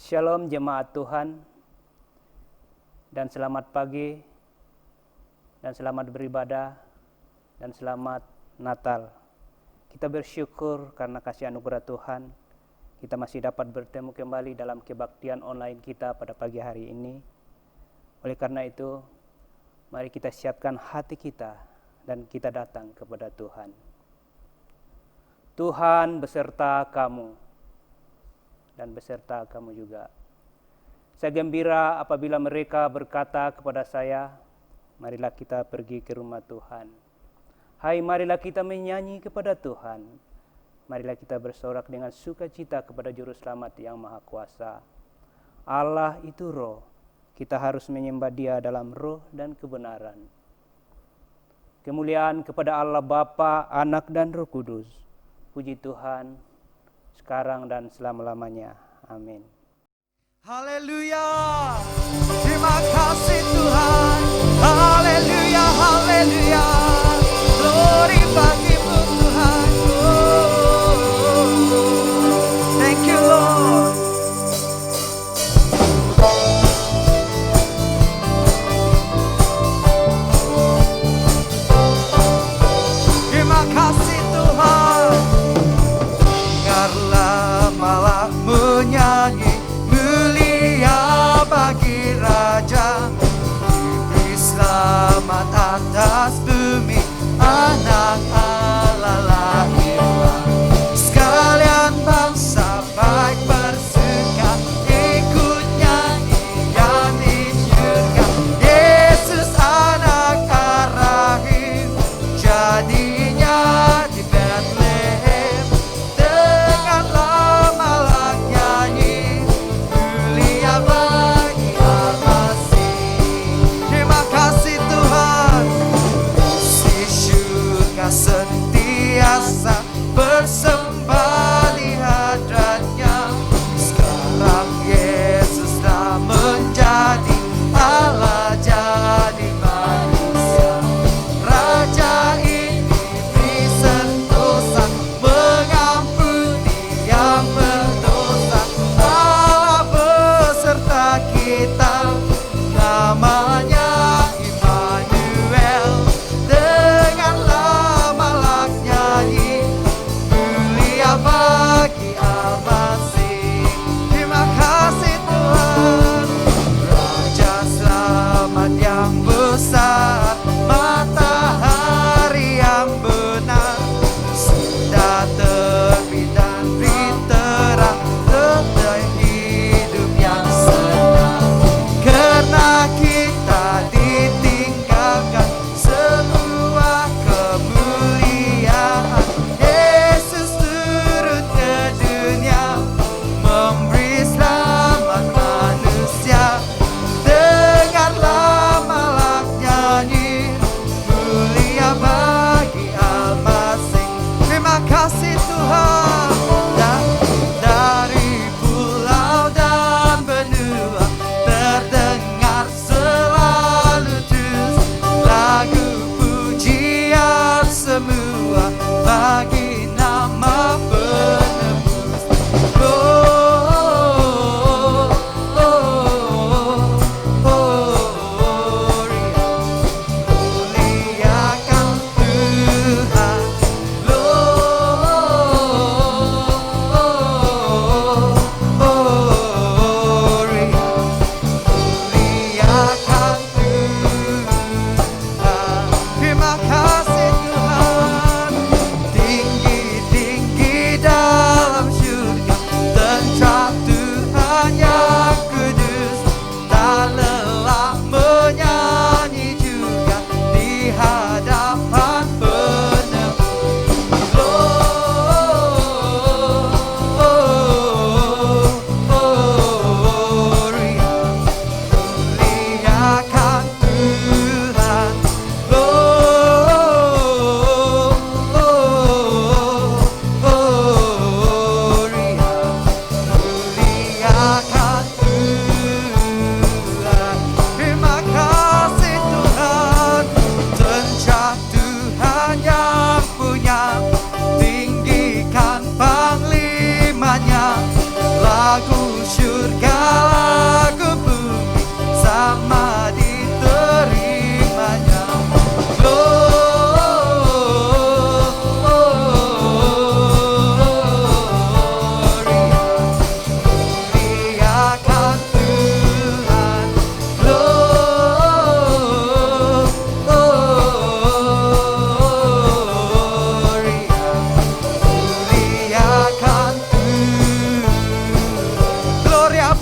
Shalom jemaat Tuhan, dan selamat pagi, dan selamat beribadah, dan selamat Natal. Kita bersyukur karena kasih anugerah Tuhan, kita masih dapat bertemu kembali dalam kebaktian online kita pada pagi hari ini. Oleh karena itu, mari kita siapkan hati kita dan kita datang kepada Tuhan. Tuhan beserta kamu dan beserta kamu juga. Saya gembira apabila mereka berkata kepada saya, marilah kita pergi ke rumah Tuhan. Hai, marilah kita menyanyi kepada Tuhan. Marilah kita bersorak dengan sukacita kepada Juru Selamat yang Maha Kuasa. Allah itu roh, kita harus menyembah Dia dalam roh dan kebenaran. Kemuliaan kepada Allah Bapa, Anak dan Roh Kudus. Puji Tuhan, sekarang dan selama-lamanya. Amin. Haleluya, terima kasih Tuhan. Haleluya, haleluya, glory bagimu Tuhan. Thank you Lord. Terima kasih Tuhan. Dengarlah malah menyanyi mulia bagi Raja, diberi selamat atas bumi anak-anak.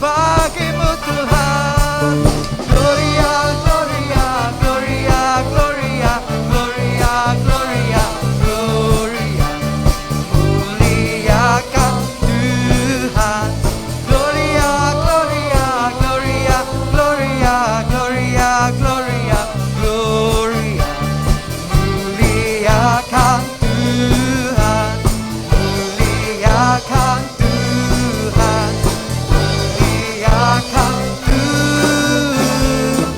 bagimu Tuhan. Gloria, Gloria, Gloria, Gloria, Gloria, Gloria, Gloria. Muliakan Tuhan. Gloria, Gloria, Gloria, Gloria, Gloria, Gloria, Gloria. Muliakan Tuhan. Muliakan Tuhan. Muliakan Tuhan.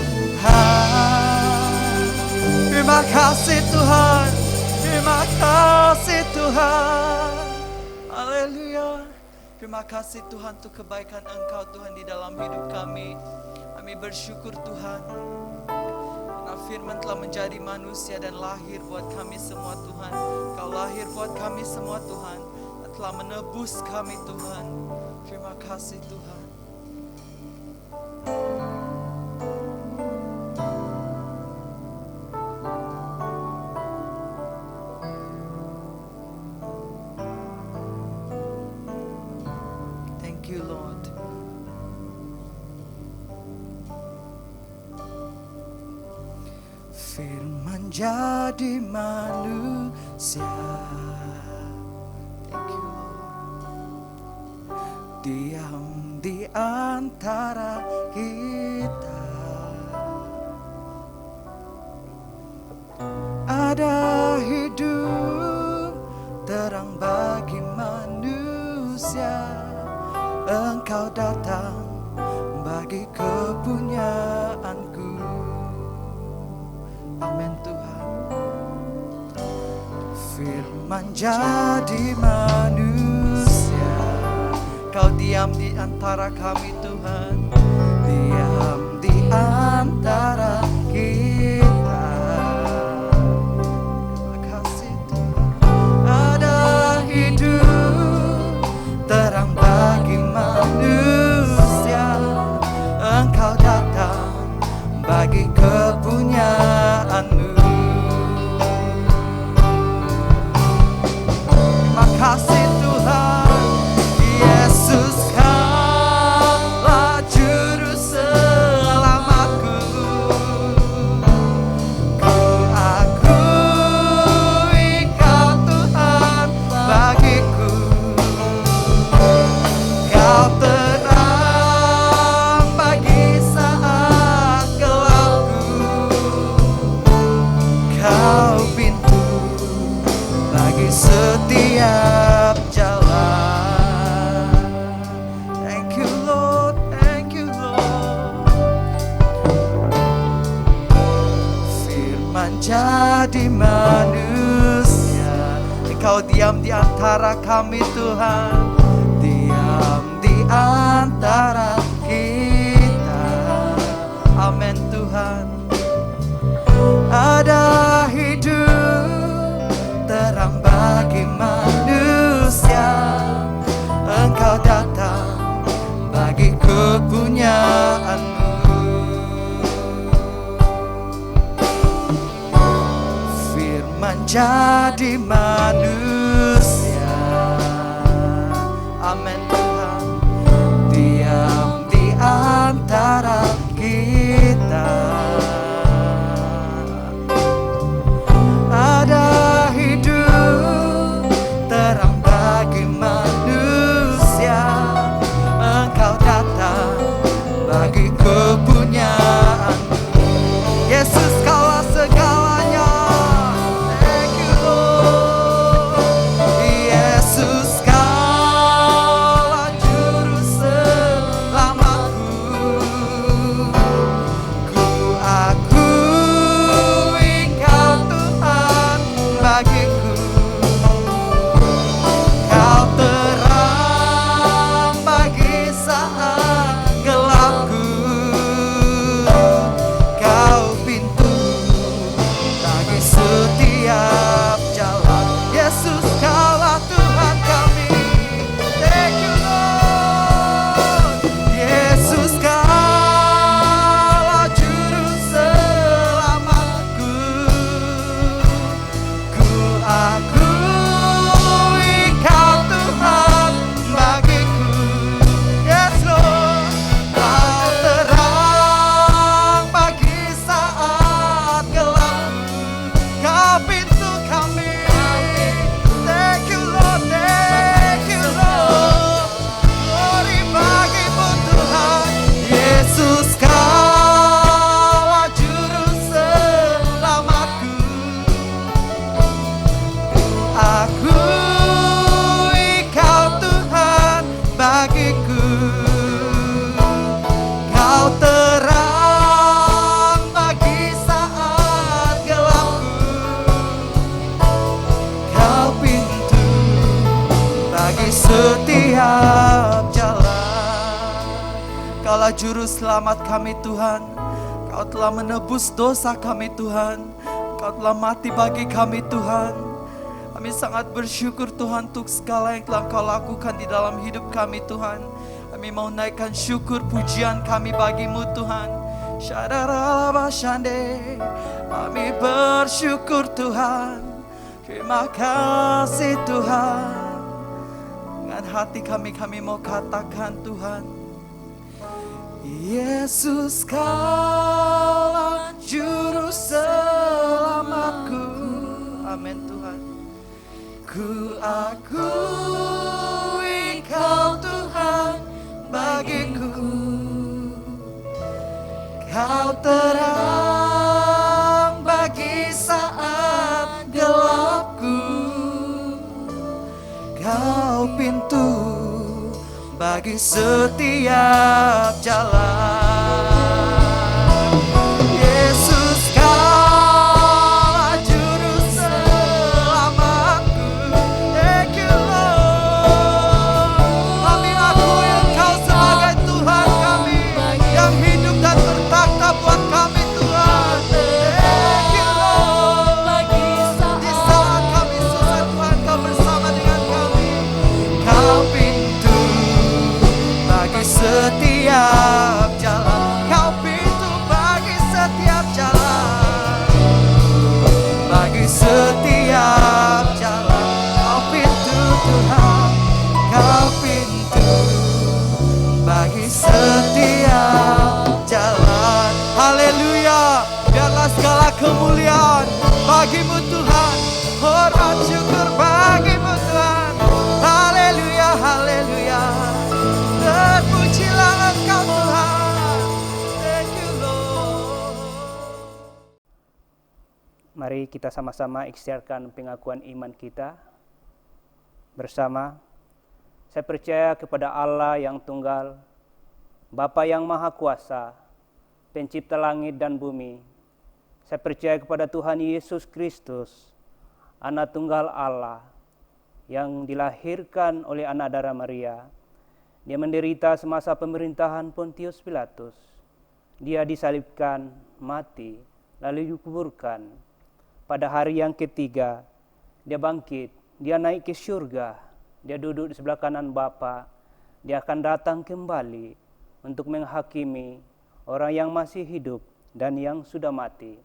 Terima kasih Tuhan. Terima kasih Tuhan. Haleluya. Terima kasih Tuhan untuk kebaikan Engkau Tuhan di dalam hidup kami. Kami bersyukur Tuhan. Karena firman telah menjadi manusia dan lahir buat kami semua Tuhan. Kau lahir buat kami semua Tuhan. Dan telah menebus kami Tuhan. Terima kasih Tuhan. Thank you Lord. Firman jadi manusia. Thank you Lord. Diam di antara kita. Ada hidup terang bagi manusia. Engkau datang bagi kepunyaanku. Amin Tuhan. Firman jadi manusia. Kau diam di antara kami Tuhan. Diam di antara kita. Terima kasih Tuhan. Ada hidup terang bagi manusia. Engkau datang bagi kepunyaanmu. Terima kasih Tuhan. Yesus kaulah juru selamatku. Ku akui Kau Tuhan bagiku. Kau terang bagi saat gelapku. Kau pintu bagi setiap jalan. Thank you Lord, thank you Lord. Firman jadi manusia. Engkau diam di antara kami Tuhan. Diam di antara kita. Amin Tuhan. Ada hidup terang bagi manusia. Engkau datang bagi kepunyaanmu. Firman jadi manusia. Amin Tuhan. Diam di antara kita. Ada hidup terang bagi manusia. Engkau datang bagi kepunyaanmu. Yesus kaulah segalanya. Thank you Lord. Yesus kaulah juru selamatku. Ku akui Kau Tuhan bagiku. Kau terang bagi saat gelapku. adalah juru selamat kami Tuhan. Kau telah menebus dosa kami Tuhan. Kau telah mati bagi kami Tuhan. Kami sangat bersyukur Tuhan untuk segala yang telah Kau lakukan di dalam hidup kami Tuhan. Kami mau naikkan syukur pujian kami bagimu Tuhan. Syadarabashande, kami bersyukur Tuhan. Terima kasih Tuhan. Dengan hati kami mau katakan Tuhan, Yesus Kaulah juru selamatku. Amin Tuhan. Ku akui Kau Tuhan bagiku. Kau terang bagi saat gelapku. Kau pintu bagi setiap jalan. Yesus Kaulah juru selamatku. Thank you Lord. Kami akui Engkau sebagai Tuhan kami yang hidup dan bertakhta buat kami Tuhan. Thank you Lord. Di saat kami susah Tuhan, Kau bersama dengan kami. Kau pintu bagi setiap jalan. Kau pintu bagi setiap jalan. Bagi setiap jalan. Kau pintu Tuhan. Kau pintu bagi setiap jalan. Haleluya. Biarlah segala kemuliaan bagimu Tuhan. Hormat syukur bagimu Tuhan. Haleluya, haleluya. Terpujilah Engkau Tuhan. Thank you Lord. Mari kita sama-sama ikhtiarkan pengakuan iman kita bersama. Saya percaya kepada Allah yang tunggal, Bapa yang Maha Kuasa, Pencipta langit dan bumi. Saya percaya kepada Tuhan Yesus Kristus, Anak Tunggal Allah, yang dilahirkan oleh anak darah Maria. Dia menderita semasa pemerintahan Pontius Pilatus. Dia disalibkan, mati, lalu dikuburkan. Pada hari yang ketiga, dia bangkit, dia naik ke surga. Dia duduk di sebelah kanan Bapa. Dia akan datang kembali untuk menghakimi orang yang masih hidup dan yang sudah mati.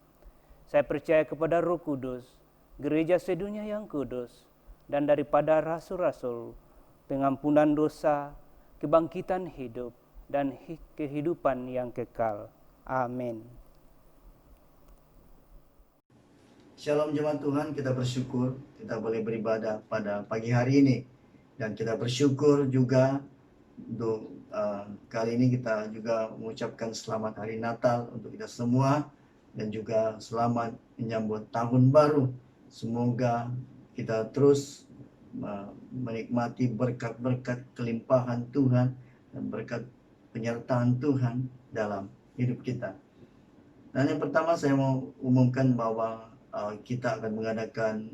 Saya percaya kepada Roh Kudus, gereja sedunia yang kudus, dan daripada rasul-rasul, pengampunan dosa, kebangkitan hidup, dan kehidupan yang kekal. Amin. Shalom jemaat Tuhan, kita bersyukur kita boleh beribadah pada pagi hari ini. Dan kita bersyukur juga untuk kali ini kita juga mengucapkan selamat hari Natal untuk kita semua. Dan juga selamat menyambut tahun baru. Semoga kita terus menikmati berkat-berkat kelimpahan Tuhan dan berkat penyertaan Tuhan dalam hidup kita. Dan yang pertama saya mau umumkan bahwa kita akan mengadakan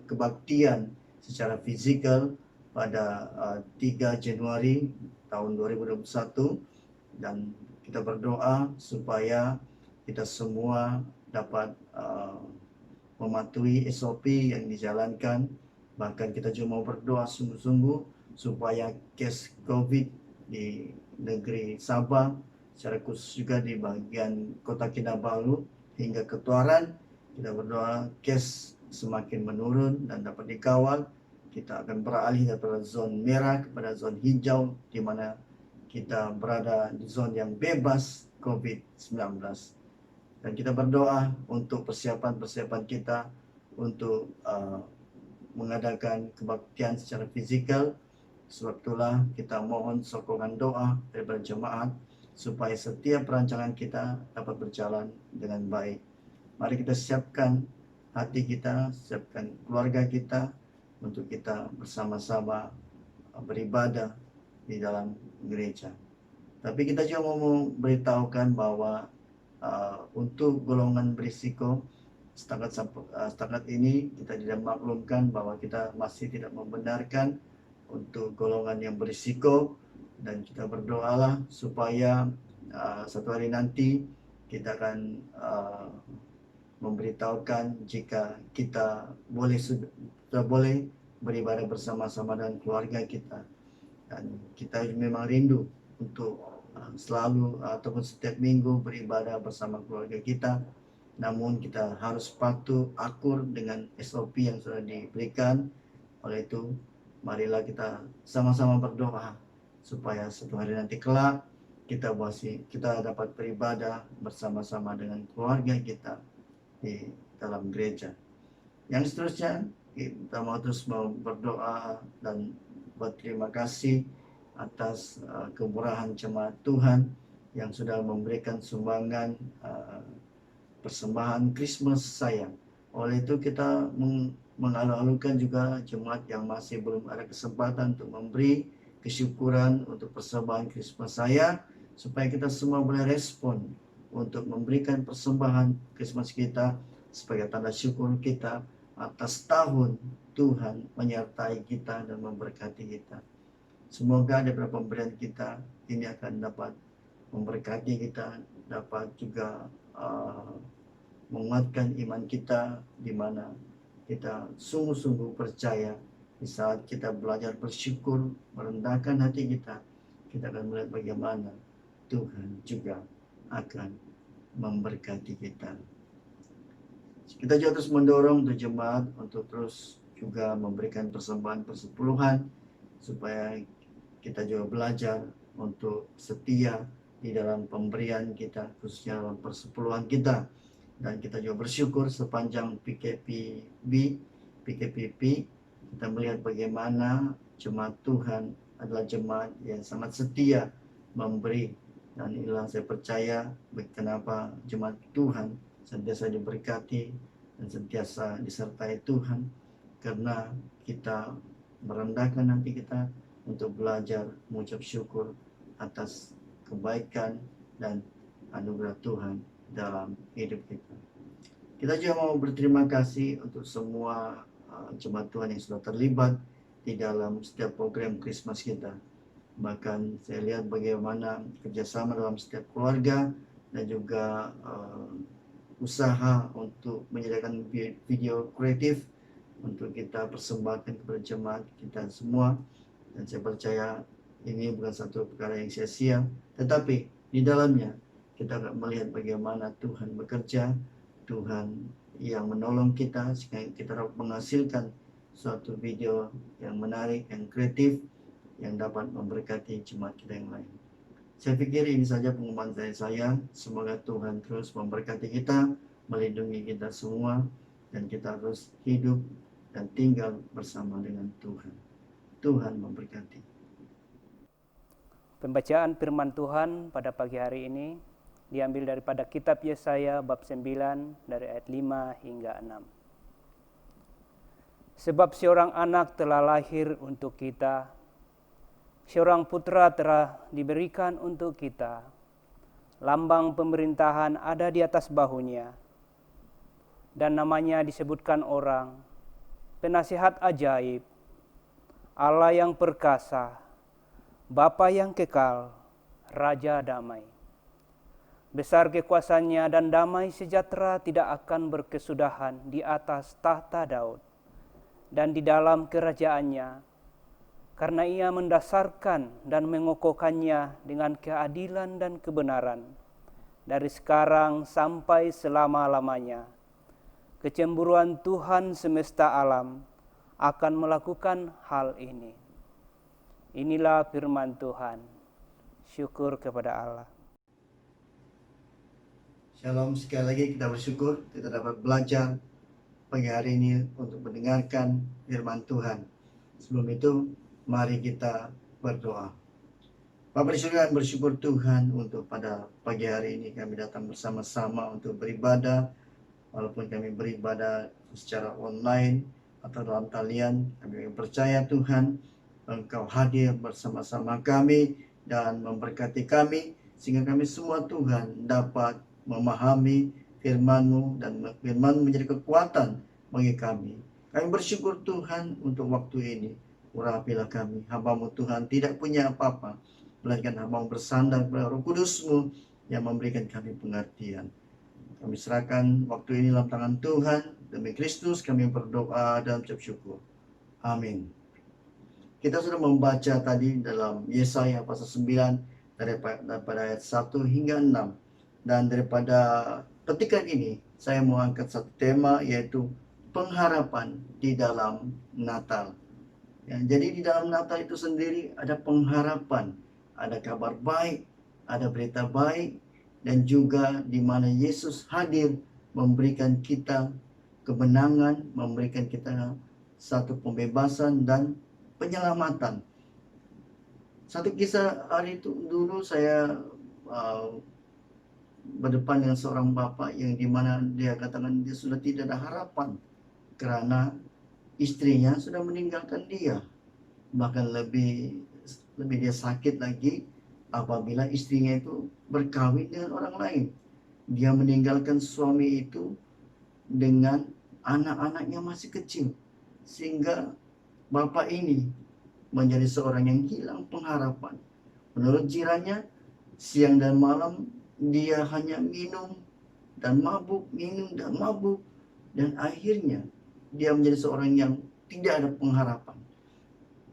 kebaktian secara fisikal pada 3 Januari tahun 2021, dan kita berdoa supaya kita semua dapat mematuhi SOP yang dijalankan. Bahkan kita juga mau berdoa sungguh-sungguh supaya kes COVID di negeri Sabah, secara khusus juga di bagian Kota Kinabalu hingga Ketuaran, kita berdoa kes semakin menurun dan dapat dikawal. Kita akan beralih dari zon merah kepada zon hijau, di mana kita berada di zon yang bebas COVID-19. Dan kita berdoa untuk persiapan-persiapan kita untuk mengadakan kebaktian secara fisikal. Sebab itulah kita mohon sokongan doa daripada jemaat supaya setiap perancangan kita dapat berjalan dengan baik. Mari kita siapkan hati kita, siapkan keluarga kita untuk kita bersama-sama beribadah di dalam gereja. Tapi kita juga mau memberitahukan bahwa untuk golongan berisiko, setakat ini kita tidak maklumkan bahwa kita masih tidak membenarkan untuk golongan yang berisiko Dan kita berdoalah supaya satu hari nanti kita akan memberitahukan jika kita sudah boleh beribadah bersama-sama dengan keluarga kita. Dan kita memang rindu untuk selalu ataupun setiap minggu beribadah bersama keluarga kita. Namun kita harus patuh akur dengan SOP yang sudah diberikan. Oleh itu, marilah kita sama-sama berdoa supaya suatu hari nanti kelak kita dapat beribadah bersama-sama dengan keluarga kita di dalam gereja. Yang seterusnya, kita mau terus berdoa dan berterima kasih atas kemurahan jemaat Tuhan yang sudah memberikan sumbangan persembahan Christmas sayang. Oleh itu kita mengalu-alukan juga jemaat yang masih belum ada kesempatan untuk memberi kesyukuran untuk persembahan Christmas sayang, supaya kita semua boleh respon untuk memberikan persembahan Christmas kita sebagai tanda syukur kita atas tahun Tuhan menyertai kita dan memberkati kita. Semoga daripada pemberian kita ini akan dapat memberkati kita, dapat juga menguatkan iman kita, di mana kita sungguh-sungguh percaya di saat kita belajar bersyukur, merendahkan hati kita akan melihat bagaimana Tuhan juga akan memberkati kita. Kita juga terus mendorong untuk jemaat untuk terus juga memberikan persembahan persepuluhan, supaya kita juga belajar untuk setia di dalam pemberian kita, khususnya dalam persepuluhan kita. Dan kita juga bersyukur sepanjang PKPP kita melihat bagaimana jemaat Tuhan adalah jemaat yang sangat setia memberi. Dan inilah saya percaya kenapa jemaat Tuhan sentiasa diberkati dan sentiasa disertai Tuhan, karena kita merendahkan hati kita untuk belajar mengucap syukur atas kebaikan dan anugerah Tuhan dalam hidup kita. Kita juga mau berterima kasih untuk semua jemaat Tuhan yang sudah terlibat di dalam setiap program Christmas kita. Bahkan saya lihat bagaimana kerjasama dalam setiap keluarga dan juga usaha untuk menyediakan video kreatif untuk kita persembahkan kepada jemaat kita semua. Dan saya percaya ini bukan satu perkara yang sia-sia, tetapi di dalamnya kita akan melihat bagaimana Tuhan bekerja, Tuhan yang menolong kita sehingga kita dapat menghasilkan suatu video yang menarik, yang kreatif, yang dapat memberkati jemaat kita yang lain. Saya pikir ini saja pengumuman dari saya. Semoga Tuhan terus memberkati kita, melindungi kita semua, dan kita terus hidup dan tinggal bersama dengan Tuhan. Tuhan memberkati. Pembacaan firman Tuhan pada pagi hari ini diambil daripada kitab Yesaya bab 9 dari ayat 5 hingga 6. Sebab seorang anak telah lahir untuk kita, seorang putra telah diberikan untuk kita, lambang pemerintahan ada di atas bahunya, dan namanya disebutkan orang, Penasihat Ajaib, Allah yang perkasa, Bapa yang kekal, Raja damai. Besar kekuasaannya dan damai sejahtera tidak akan berkesudahan di atas tahta Daud dan di dalam kerajaannya, karena ia mendasarkan dan mengokohkannya dengan keadilan dan kebenaran dari sekarang sampai selama-lamanya. Kecemburuan Tuhan semesta alam akan melakukan hal ini. Inilah firman Tuhan. Syukur kepada Allah. Shalom, sekali lagi kita bersyukur kita dapat belajar pagi hari ini untuk mendengarkan firman Tuhan. Sebelum itu, mari kita berdoa. Bapa di surga, bersyukur Tuhan untuk pada pagi hari ini kami datang bersama-sama untuk beribadah. Walaupun kami beribadah secara online atau dalam talian, kami percaya Tuhan, Engkau hadir bersama-sama kami dan memberkati kami, sehingga kami semua Tuhan dapat memahami firman-Mu, dan firman-Mu menjadi kekuatan bagi kami. Kami bersyukur Tuhan untuk waktu ini. Urapilah kami, hamba-Mu Tuhan tidak punya apa-apa, melainkan hamba bersandar kepada Roh Kudus-Mu yang memberikan kami pengertian. Kami serahkan waktu ini dalam tangan Tuhan. Demi Kristus kami berdoa dan ucap syukur. Amin. Kita sudah membaca tadi dalam Yesaya pasal 9 daripada ayat 1 hingga 6. Dan daripada petikan ini saya mau angkat satu tema, yaitu pengharapan di dalam Natal. Ya, jadi di dalam Natal itu sendiri ada pengharapan, ada kabar baik, ada berita baik, dan juga di mana Yesus hadir memberikan kita kemenangan, memberikan kita satu pembebasan dan penyelamatan. Satu kisah hari itu dulu saya berdepan dengan seorang bapak yang dimana dia katakan dia sudah tidak ada harapan karena istrinya sudah meninggalkan dia. Bahkan lebih dia sakit lagi apabila istrinya itu berkawin dengan orang lain. Dia meninggalkan suami itu dengan anak-anaknya masih kecil, sehingga bapak ini menjadi seorang yang hilang pengharapan. Menurut jirannya, siang dan malam dia hanya minum dan mabuk, dan akhirnya dia menjadi seorang yang tidak ada pengharapan.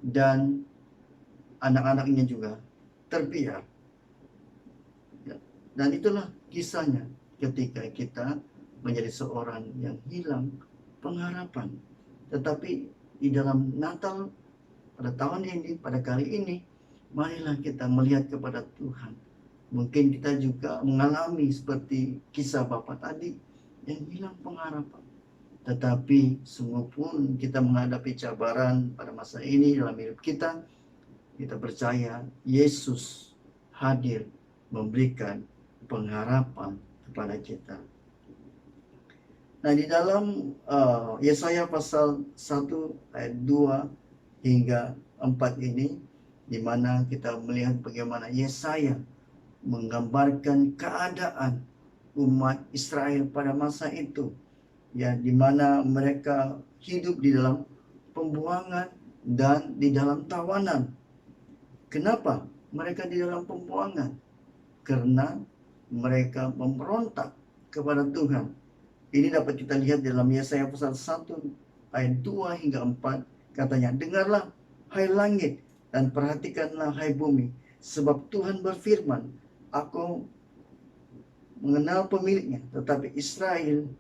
Dan anak-anaknya juga terbiar. Dan itulah kisahnya ketika kita menjadi seorang yang hilang pengharapan. Tetapi di dalam Natal pada tahun ini, pada kali ini, marilah kita melihat kepada Tuhan. Mungkin kita juga mengalami seperti kisah Bapak tadi yang hilang pengharapan. Tetapi sungguh pun kita menghadapi cabaran pada masa ini dalam hidup kita, kita percaya Yesus hadir memberikan pengharapan kepada kita. Nah, di dalam Yesaya pasal 1 ayat 2 hingga 4 ini, di mana kita melihat bagaimana Yesaya menggambarkan keadaan umat Israel pada masa itu, ya, di mana mereka hidup di dalam pembuangan dan di dalam tawanan. Kenapa mereka di dalam pembuangan? Karena mereka memberontak kepada Tuhan. Ini dapat kita lihat dalam Yesaya pasal 1 ayat 2 hingga 4. Katanya, dengarlah hai langit dan perhatikanlah hai bumi, sebab Tuhan berfirman, aku mengenal pemiliknya, tetapi Israel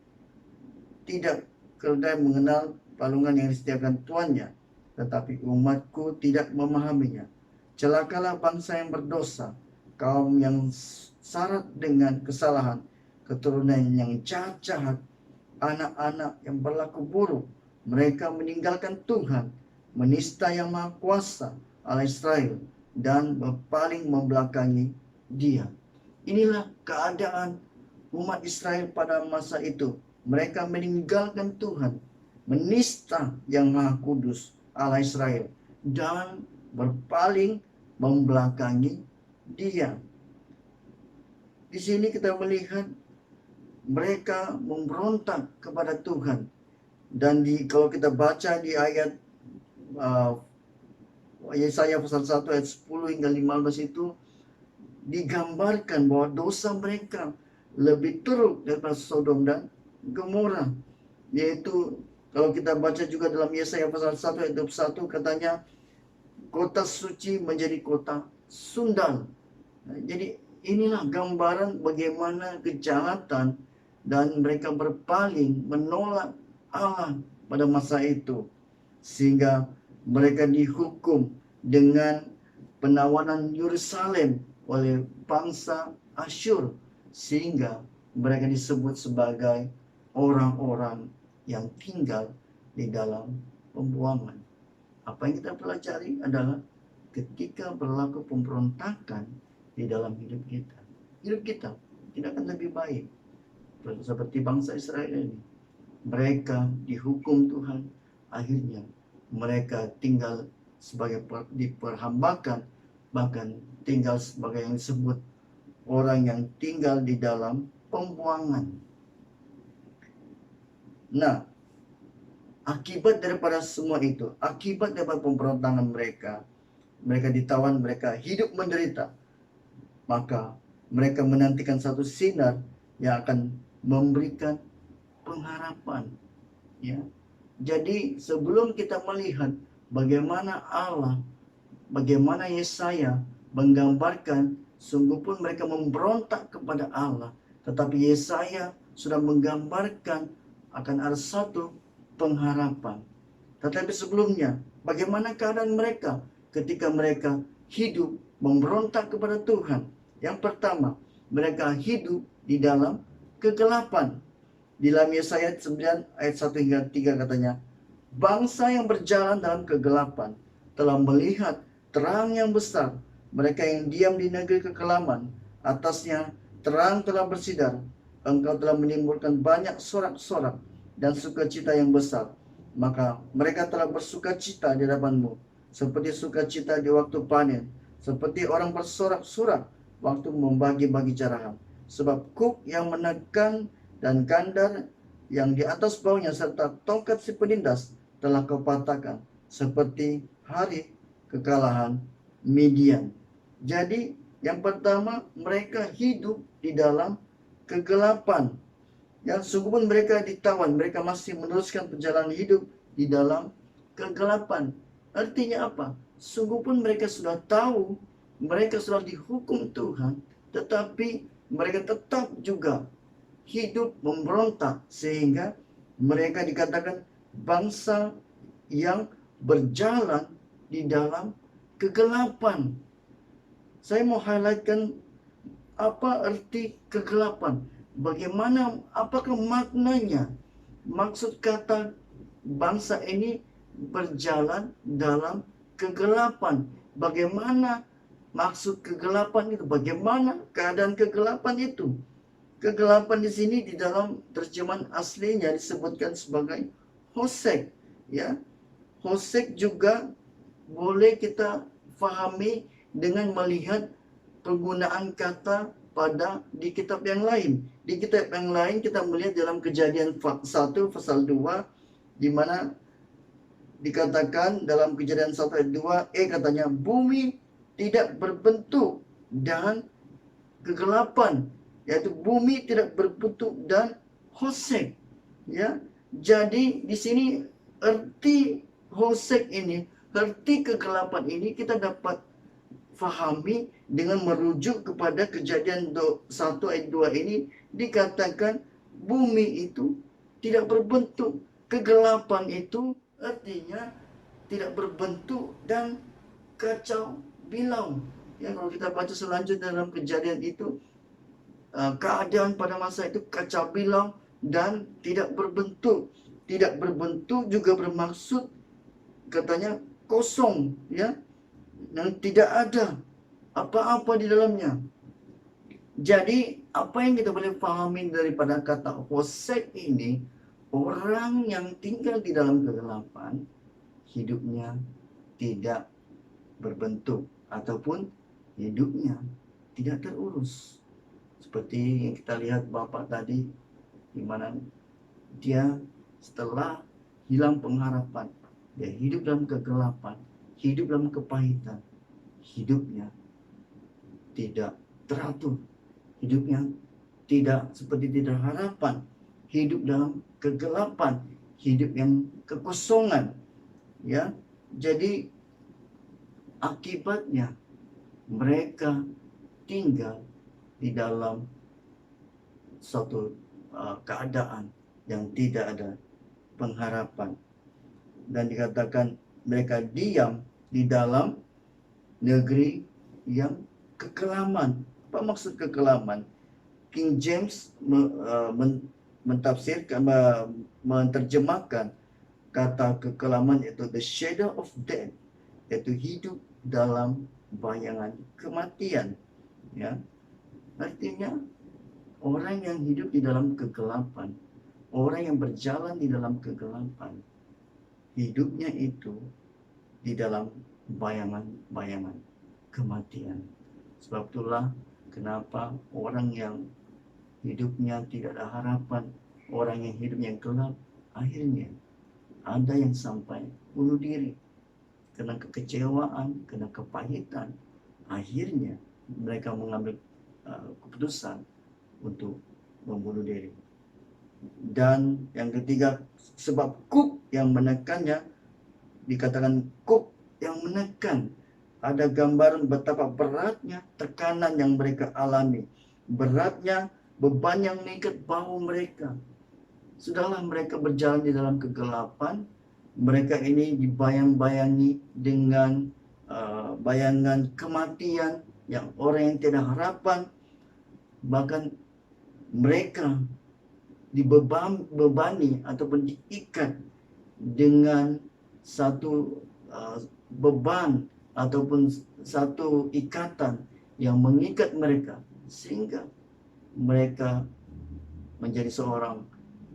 tidak, keledai mengenal palungan yang disediakan tuannya, tetapi umatku tidak memahaminya. Celakalah bangsa yang berdosa, kaum yang syarat dengan kesalahan, keturunan yang jahat, anak-anak yang berlaku buruk. Mereka meninggalkan Tuhan, menista yang Maha Kuasa Allah Israel, dan berpaling membelakangi Dia. Inilah keadaan umat Israel pada masa itu. Mereka meninggalkan Tuhan, menista yang Maha Kudus Allah Israel, dan berpaling membelakangi Dia. Di sini kita melihat mereka memberontak kepada Tuhan. Dan kalau kita baca di ayat Yesaya pasal 1 ayat 10 hingga 15 itu digambarkan bahwa dosa mereka lebih teruk daripada Sodom dan Gomora. Yaitu kalau kita baca juga dalam Yesaya pasal 1 ayat 21, katanya kota suci menjadi kota sundal. Nah, jadi inilah gambaran bagaimana kejahatan dan mereka berpaling menolak Allah pada masa itu, sehingga mereka dihukum dengan penawanan Yerusalem oleh bangsa Asyur, sehingga mereka disebut sebagai orang-orang yang tinggal di dalam pembuangan. Apa yang kita pelajari adalah ketika berlaku pemberontakan di dalam hidup kita tidak akan lebih baik seperti bangsa Israel ini. Mereka dihukum Tuhan, akhirnya mereka tinggal sebagai diperhambakan, bahkan tinggal sebagai yang disebut orang yang tinggal di dalam pembuangan. Nah, akibat daripada semua itu, akibat daripada pemberontakan mereka, mereka ditawan, mereka hidup menderita, maka mereka menantikan satu sinar yang akan memberikan pengharapan. Ya, jadi sebelum kita melihat bagaimana Allah, bagaimana Yesaya menggambarkan, sungguh pun mereka memberontak kepada Allah, tetapi Yesaya sudah menggambarkan akan ada satu pengharapan. Tetapi sebelumnya, bagaimana keadaan mereka ketika mereka hidup memberontak kepada Tuhan? Yang pertama, mereka hidup di dalam kegelapan. Di dalam Yesaya 9 ayat 1 hingga 3 katanya, bangsa yang berjalan dalam kegelapan telah melihat terang yang besar. Mereka yang diam di negeri kekelaman, atasnya terang telah bersinar. Engkau telah menimbulkan banyak sorak-sorak dan sukacita yang besar. Maka mereka telah bersukacita di hadapanmu, seperti sukacita di waktu panen, seperti orang bersorak-sorak waktu membagi-bagi carahan. Sebab kuk yang menekan dan kandar yang di atas baunya serta tongkat si penindas telah kau patahkan, seperti hari kekalahan Midian. Jadi yang pertama, mereka hidup di dalam kegelapan. Yang sungguh pun mereka ditawan, mereka masih meneruskan perjalanan hidup di dalam kegelapan. Artinya apa? Sungguh pun mereka sudah tahu, mereka sudah dihukum Tuhan, tetapi mereka tetap juga hidup memberontak, sehingga mereka dikatakan bangsa yang berjalan di dalam kegelapan. Saya mau highlightkan apa arti kegelapan. Bagaimana, apakah maknanya? Maksud kata bangsa ini berjalan dalam kegelapan. Bagaimana maksud kegelapan itu? Bagaimana keadaan kegelapan itu? Kegelapan di sini di dalam terjemahan aslinya disebutkan sebagai hosek, ya. Hosek juga boleh kita fahami dengan melihat penggunaan kata pada di kitab yang lain. Di kitab yang lain kita melihat dalam Kejadian 1 pasal 2, di mana dikatakan dalam Kejadian 1 ayat 2 katanya, bumi tidak berbentuk dan kegelapan, yaitu bumi tidak berbentuk dan hosek, ya. Jadi di sini arti hosek ini, arti kegelapan ini kita dapat fahami dengan merujuk kepada Kejadian 1 ayat 2 ini. Dikatakan bumi itu tidak berbentuk, kegelapan itu artinya tidak berbentuk dan kacau bilau. Ya, kalau kita baca selanjutnya dalam Kejadian itu, keadaan pada masa itu kacau bilau dan tidak berbentuk. Tidak berbentuk juga bermaksud katanya kosong, ya, dan tidak ada apa-apa di dalamnya. Jadi apa yang kita boleh pahami daripada kata hosek ini, orang yang tinggal di dalam kegelapan, hidupnya tidak berbentuk ataupun hidupnya tidak terurus. Seperti yang kita lihat Bapak tadi, di mana dia setelah hilang pengharapan, dia hidup dalam kegelapan, hidup dalam kepahitan, hidupnya tidak teratur, hidupnya tidak seperti tidak harapan, hidup dalam kegelapan, hidup yang kekosongan, ya. Jadi akibatnya mereka tinggal di dalam suatu keadaan yang tidak ada pengharapan, dan dikatakan mereka diam di dalam negeri yang kekelaman. Apa maksud kekelaman? King James mentafsirkan, menerjemahkan kata kekelaman itu the shadow of death, yaitu hidup dalam bayangan kematian, ya. Artinya orang yang hidup di dalam kegelapan, orang yang berjalan di dalam kegelapan, hidupnya itu di dalam bayangan-bayangan kematian. Sebab itulah kenapa orang yang hidupnya tidak ada harapan, orang yang hidupnya gelap, akhirnya ada yang sampai bunuh diri. karena kekecewaan, karena kepahitan, akhirnya mereka mengambil keputusan untuk membunuh diri. Dan yang ketiga, sebab kuk yang menekannya, dikatakan kuk yang menekan. Ada gambaran betapa beratnya tekanan yang mereka alami, beratnya beban yang mengikat bahu mereka. Sudahlah mereka berjalan di dalam kegelapan, mereka ini dibayang-bayangi dengan bayangan kematian yang orang yang tidak harapan. Bahkan mereka dibebani ataupun diikat dengan satu beban ataupun satu ikatan yang mengikat mereka, sehingga mereka menjadi seorang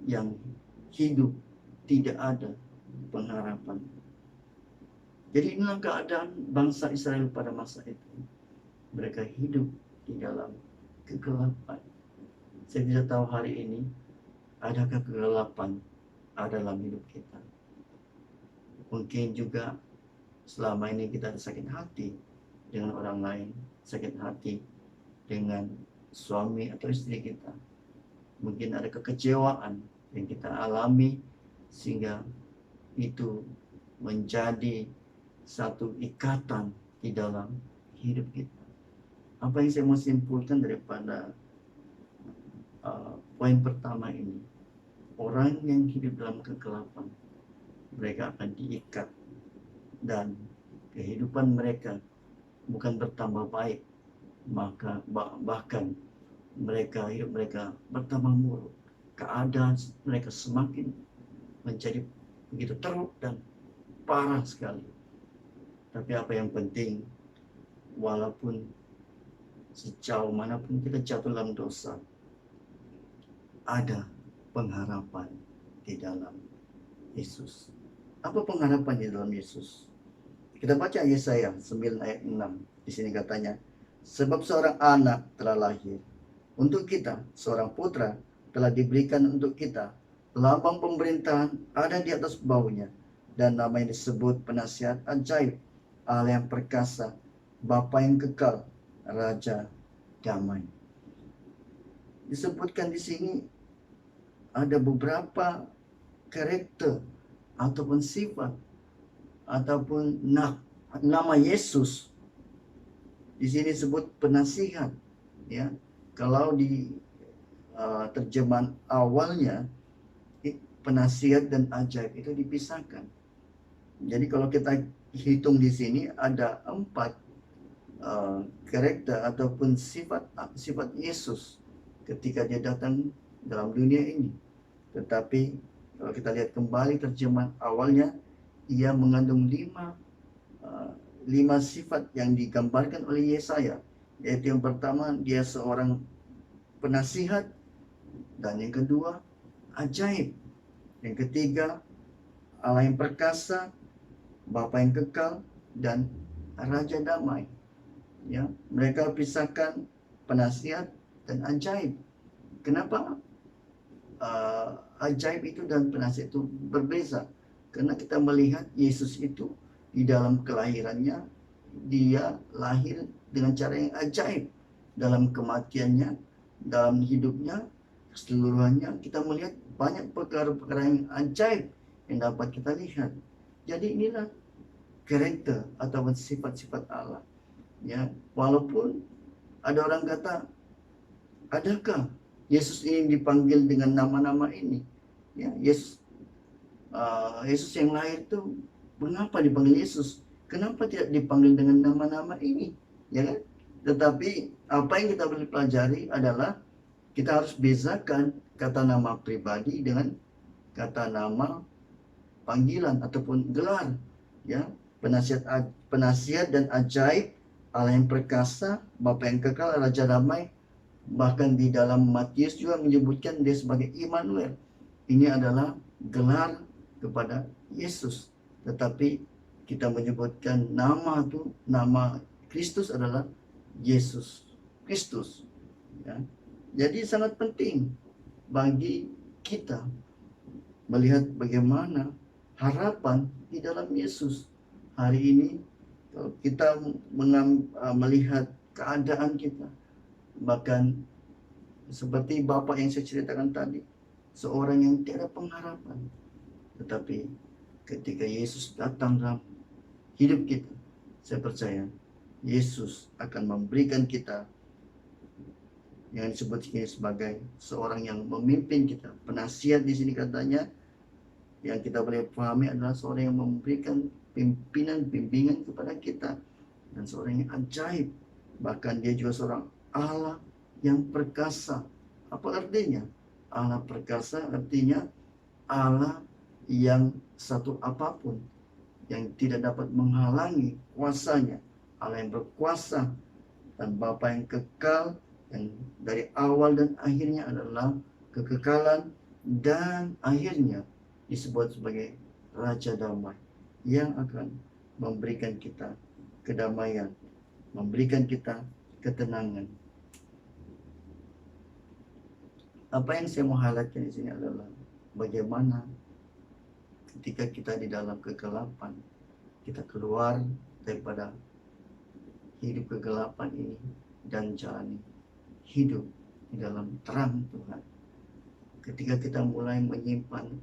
yang hidup tidak ada pengharapan. Jadi inilah keadaan bangsa Israel pada masa itu. Mereka hidup di dalam kegelapan. Saya tidak tahu hari ini adakah kegelapan dalam hidup kita. Mungkin juga selama ini kita ada sakit hati dengan orang lain, sakit hati dengan suami atau istri kita. Mungkin ada kekecewaan yang kita alami, sehingga itu menjadi satu ikatan di dalam hidup kita. Apa yang saya mau simpulkan daripada poin pertama ini, orang yang hidup dalam kegelapan, mereka akan diikat, dan kehidupan mereka bukan bertambah baik, maka bahkan hidup mereka bertambah buruk. Keadaan mereka semakin menjadi begitu teruk dan parah sekali. Tapi apa yang penting, walaupun sejauh manapun kita jatuh dalam dosa, ada pengharapan di dalam Yesus. Apa pengharapan di dalam Yesus? Kita baca Yesaya 9 ayat 6. Di sini katanya, sebab seorang anak telah lahir untuk kita, seorang putra telah diberikan untuk kita, lambang pemerintahan ada di atas bahunya, dan nama yang disebut Penasihat Ajaib, Allah yang perkasa, Bapa yang kekal, Raja Damai. Disebutkan di sini ada beberapa karakter ataupun sifat ataupun nama Yesus. Di sini disebut penasihat, ya. Kalau di terjemahan awalnya, penasihat dan ajaib itu dipisahkan. Jadi kalau kita hitung di sini ada 4 karakter ataupun sifat Yesus ketika dia datang dalam dunia ini. Tetapi kalau kita lihat kembali terjemahan awalnya, ia mengandung 5 sifat yang digambarkan oleh Yesaya. Yaitu yang pertama, dia seorang penasihat, dan yang kedua, ajaib. Yang ketiga, Allah yang perkasa, Bapa yang kekal, dan Raja Damai. Ya, mereka pisahkan penasihat dan ajaib. Kenapa ajaib itu dan penasihat itu berbeza? Karena kita melihat Yesus itu di dalam kelahirannya, dia lahir dengan cara yang ajaib. Dalam kematiannya, dalam hidupnya, keseluruhannya, kita melihat banyak perkara-perkara yang ajaib yang dapat kita lihat. Jadi inilah karakter atau sifat-sifat Allah. Ya, walaupun ada orang kata, adakah Yesus ini dipanggil dengan nama-nama ini? Ya, Yesus yang lahir itu mengapa dipanggil Yesus? Kenapa tidak dipanggil dengan nama-nama ini? Ya kan? Tetapi apa yang kita boleh pelajari adalah kita harus bezakan kata nama pribadi dengan kata nama panggilan ataupun gelar. Ya, penasihat dan ajaib, Allah yang perkasa, Bapa yang kekal, Raja Damai. Bahkan di dalam Matius juga menyebutkan dia sebagai Immanuel. Ini adalah gelar kepada Yesus. Tetapi kita menyebutkan nama Kristus adalah Yesus Kristus. Ya. Jadi sangat penting bagi kita melihat bagaimana harapan di dalam Yesus. Hari ini kalau kita melihat keadaan kita, bahkan seperti Bapak yang saya ceritakan tadi, seorang yang tiada pengharapan, tetapi ketika Yesus datang dalam hidup kita, saya percaya Yesus akan memberikan kita yang disebut ini sebagai seorang yang memimpin kita. Penasihat di sini katanya yang kita boleh pahami adalah seorang yang memberikan bimbingan kepada kita, dan seorang yang ajaib. Bahkan dia juga seorang Allah yang perkasa. Apa artinya? Allah perkasa artinya Allah yang satu apapun yang tidak dapat menghalangi kuasanya. Allah yang berkuasa dan Bapa yang kekal, yang dari awal dan akhirnya adalah kekekalan, dan akhirnya disebut sebagai Raja Damai yang akan memberikan kita kedamaian, memberikan kita ketenangan. Apa yang saya mau highlightkan di sini adalah bagaimana ketika kita di dalam kegelapan, kita keluar daripada hidup kegelapan ini dan jalani hidup di dalam terang Tuhan. Ketika kita mulai menyimpan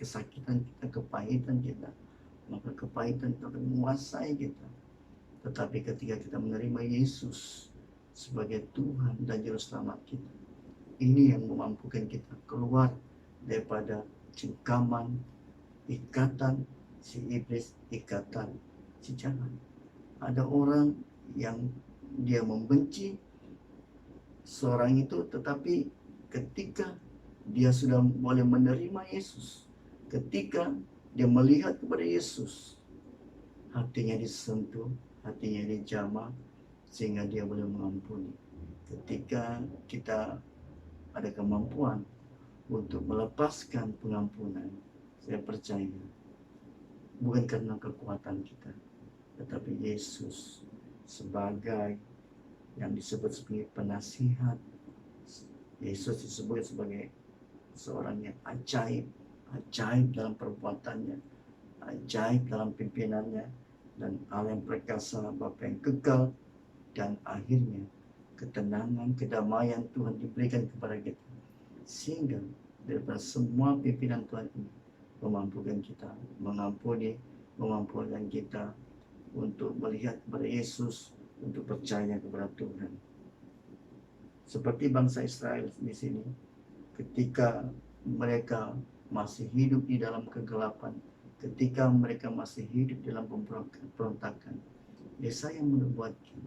kesakitan kita, kepahitan kita, maka kepahitan itu akan menguasai kita. Tetapi ketika kita menerima Yesus sebagai Tuhan dan Juru Selamat kita, ini yang memampukan kita keluar daripada cengkaman, ikatan si iblis, ikatan si jahat. Ada orang yang dia membenci seorang itu, tetapi ketika dia sudah boleh menerima Yesus, ketika dia melihat kepada Yesus, hatinya disentuh, hatinya dijamah, sehingga dia boleh mengampuni. Ketika kita ada kemampuan untuk melepaskan pengampunan, saya percaya bukan karena kekuatan kita, tetapi Yesus sebagai yang disebut sebagai penasihat. Yesus disebut sebagai seorang yang ajaib, ajaib dalam perbuatannya, ajaib dalam pimpinannya, dan Allah yang perkasa, Bapa yang kekal, dan akhirnya ketenangan, kedamaian Tuhan diberikan kepada kita, sehingga daripada semua pimpinan Tuhan ini memampukan kita mengampuni, memampukan kita untuk melihat kepada Yesus, untuk percaya kepada Tuhan. Seperti bangsa Israel di sini, ketika mereka masih hidup di dalam kegelapan, ketika mereka masih hidup dalam pemberontakan, Yesaya menubuatkan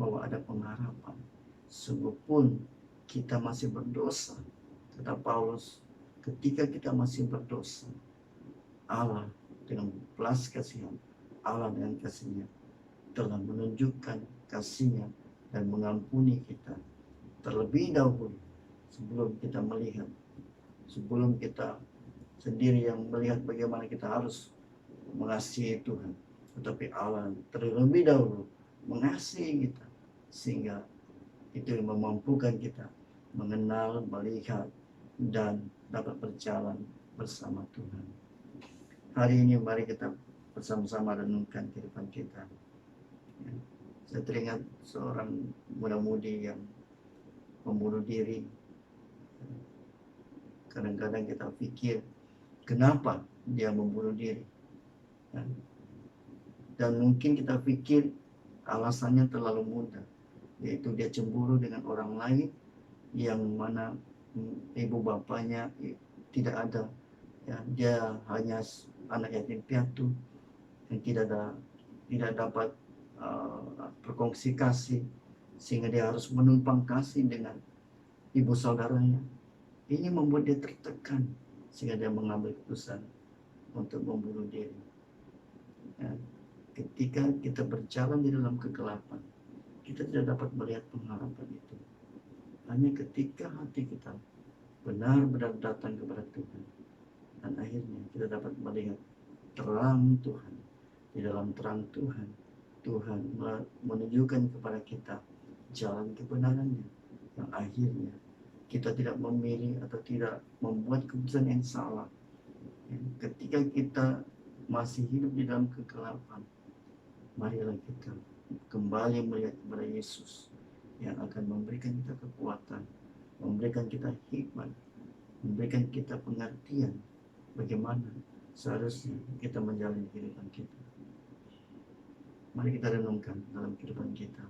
bahwa ada pengharapan. Sungguh pun kita masih berdosa, kata Paulus, ketika kita masih berdosa, Allah dengan belas kasihan, Allah dengan kasihnya telah menunjukkan kasihnya dan mengampuni kita terlebih dahulu, sebelum kita melihat, sebelum kita sendiri yang melihat bagaimana kita harus mengasihi Tuhan, tetapi Allah terlebih dahulu mengasihi kita, sehingga itu yang memampukan kita mengenal, melihat, dan dapat berjalan bersama Tuhan. Hari ini mari kita bersama-sama renungkan kehidupan kita. Saya teringat seorang muda-mudi yang membunuh diri. Kadang-kadang kita pikir, kenapa dia membunuh diri? Dan mungkin kita pikir alasannya terlalu mudah, yaitu dia cemburu dengan orang lain yang mana ibu bapaknya tidak ada. Dia hanya anak yatim piatu yang tidak dapat berkongsi kasih, sehingga dia harus menumpang kasih dengan ibu saudaranya. Ini membuat dia tertekan, sehingga dia mengambil keputusan untuk membunuh diri. Ketika kita berjalan di dalam kegelapan, kita tidak dapat melihat pengharapan itu. Hanya ketika hati kita benar-benar datang kepada Tuhan, dan akhirnya kita dapat melihat terang Tuhan. Di dalam terang Tuhan, Tuhan menunjukkan kepada kita jalan kebenarannya, yang akhirnya kita tidak memilih atau tidak membuat keputusan yang salah. Ketika kita masih hidup di dalam kegelapan, marilah kita kembali melihat kepada Yesus yang akan memberikan kita kekuatan, memberikan kita hikmat, memberikan kita pengertian bagaimana seharusnya kita menjalani kehidupan kita. Mari kita renungkan dalam kehidupan kita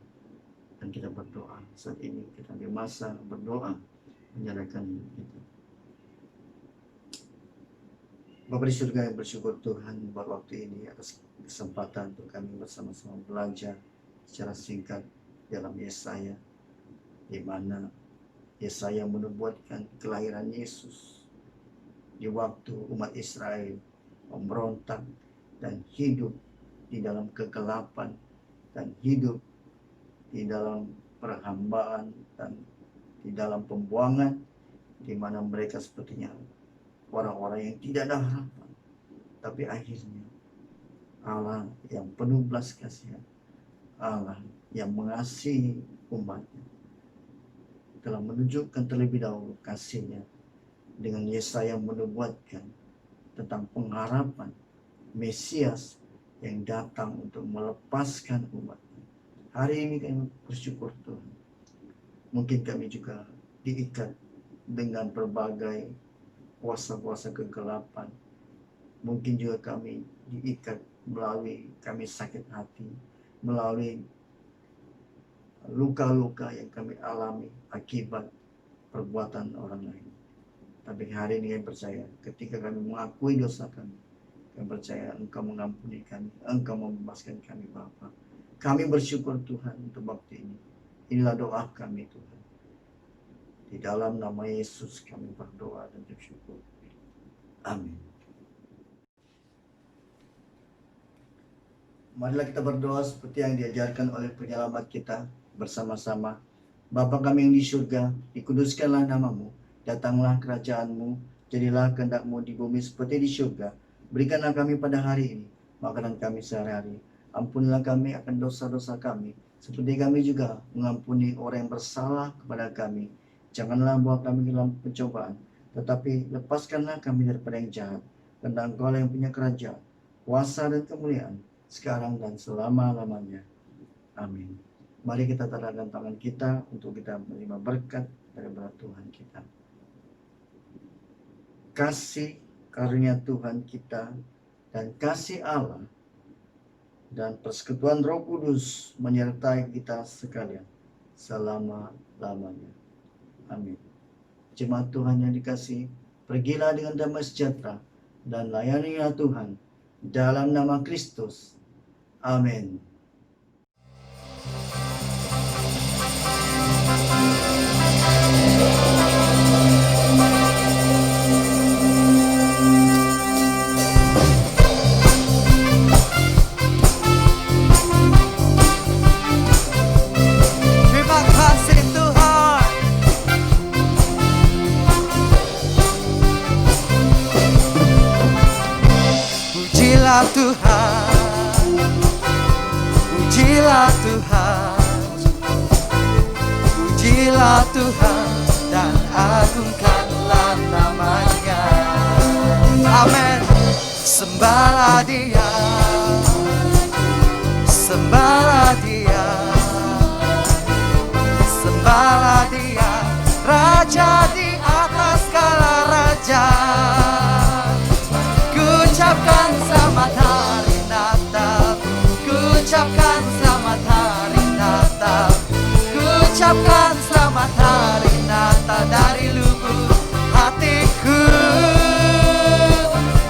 dan kita berdoa. Saat ini kita di masa berdoa menyerahkan hidup kita. Bapa di surga yang bersyukur Tuhan buat waktu ini atas kesempatan untuk kami bersama-sama belajar secara singkat dalam Yesaya, di mana Yesaya menubuatkan kelahiran Yesus di waktu umat Israel memberontak dan hidup di dalam kegelapan dan hidup di dalam perhambaan dan di dalam pembuangan, di mana mereka sepertinya orang-orang yang tidak ada harapan. Tapi akhirnya Allah yang penuh belas kasihan, Allah yang mengasihi umatnya, telah menunjukkan terlebih dahulu kasihnya dengan Yesaya menubuatkan tentang pengharapan Mesias yang datang untuk melepaskan umatnya. Hari ini kami bersyukur Tuhan, mungkin kami juga diikat dengan berbagai kuasa-kuasa kegelapan. Mungkin juga kami diikat melalui kami sakit hati, melalui luka-luka yang kami alami akibat perbuatan orang lain. Tapi hari ini kami percaya, ketika kami mengakui dosa kami percaya Engkau mengampuni kami, Engkau membebaskan kami Bapa. Kami bersyukur Tuhan untuk waktu ini. Inilah doa kami Tuhan. Di dalam nama Yesus kami berdoa dan bersyukur. Amin. Marilah kita berdoa seperti yang diajarkan oleh penyelamat kita bersama-sama. Bapa kami yang di surga, dikuduskanlah namamu, datanglah kerajaan-Mu, jadilah kehendak-Mu di bumi seperti di surga. Berikanlah kami pada hari ini makanan kami sehari-hari. Ampunilah kami akan dosa-dosa kami, seperti kami juga mengampuni orang yang bersalah kepada kami. Janganlah bawa kami dalam pencobaan, tetapi lepaskanlah kami daripada yang jahat. Karena Engkau yang punya kerajaan, kuasa dan kemuliaan, sekarang dan selama-lamanya. Amin. Mari kita taruhkan tangan kita untuk kita menerima berkat daripada Tuhan kita. Kasih karunia Tuhan kita dan kasih Allah dan persekutuan Roh Kudus menyertai kita sekalian selama-lamanya. Amin. Jemaat Tuhan yang dikasihi, pergilah dengan damai sejahtera dan layanilah Tuhan dalam nama Kristus. Amin. Terima kasih Tuhan. Pujilah Tuhan, pujilah Tuhan, pujilah Tuhan dan agungkanlah namanya. Amin. Sembahlah Dia, sembahlah Dia, sembahlah Dia, Raja di atas segala raja. Ucapkan selamat hari Natal, ucapkan selamat hari Natal, ucapkan selamat hari Natal dari lubuk hatiku.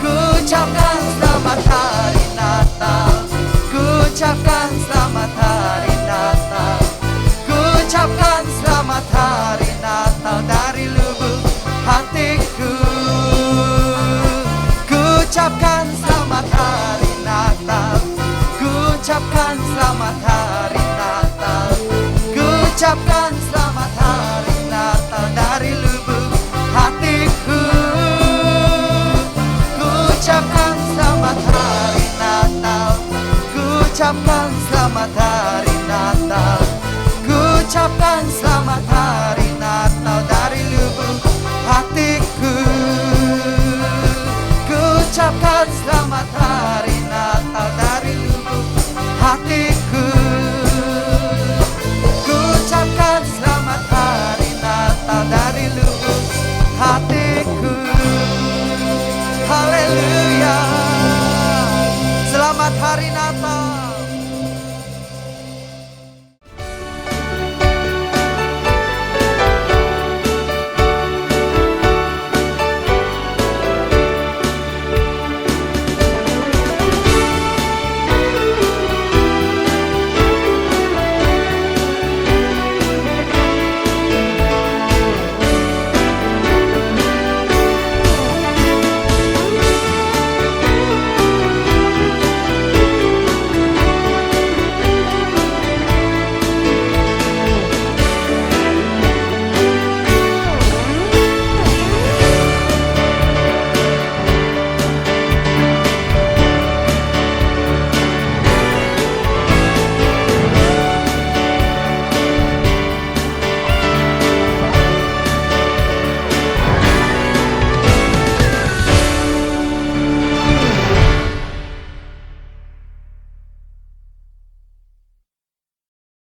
Ucapkan selamat hari Natal, ucapkan selamat hari Natal, ucapkan selamat hari Natal dari lubuk hatiku. Ucapkan selamat hari Natal, ucapkan selamat hari Natal, ucapkan selamat hari Natal dari lubuk hatiku. Ucapkan selamat hari Natal, ucapkan selamat hari Natal, ucapkan selamat hari Natal dari lubuk hatiku. Ucapkan selamat hari